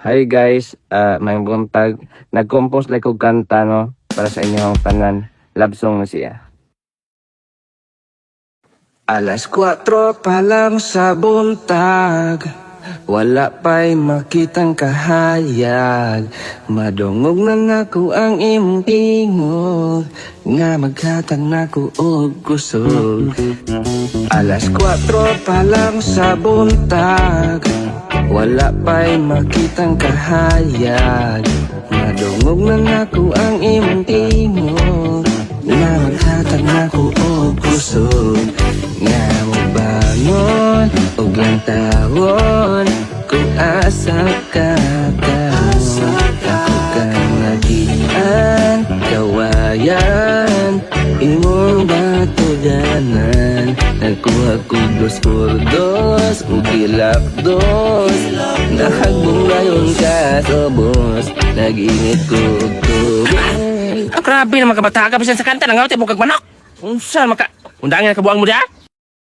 Hi guys, may buntag. Nag-compose like kong kanta no para sa inyong tanan. Love song na siya. Alas 4 pa lang sa buntag, wala pa'y makitang kahayag. Madungog na nako ang imong tingog, nga maghatag nako og kusog. Alas 4 pa lang sa buntag, wala pa'y makitang kahayag. Madungog na nako ang imong tingog, nga maghatag nako og kusog. Nga mo bangon og lantawon kung asa ka ka. Ako kang nagian, kawayan, imong batuganan. Nagkuha ko 2x2 ug ilapdos, nahagbong layon ka sobos, nag-init ko og tubig. Grabe naman kabata ka bisan sa kanta, nangawit mo kag manok. Unsa maka undangin ka buang mo diha?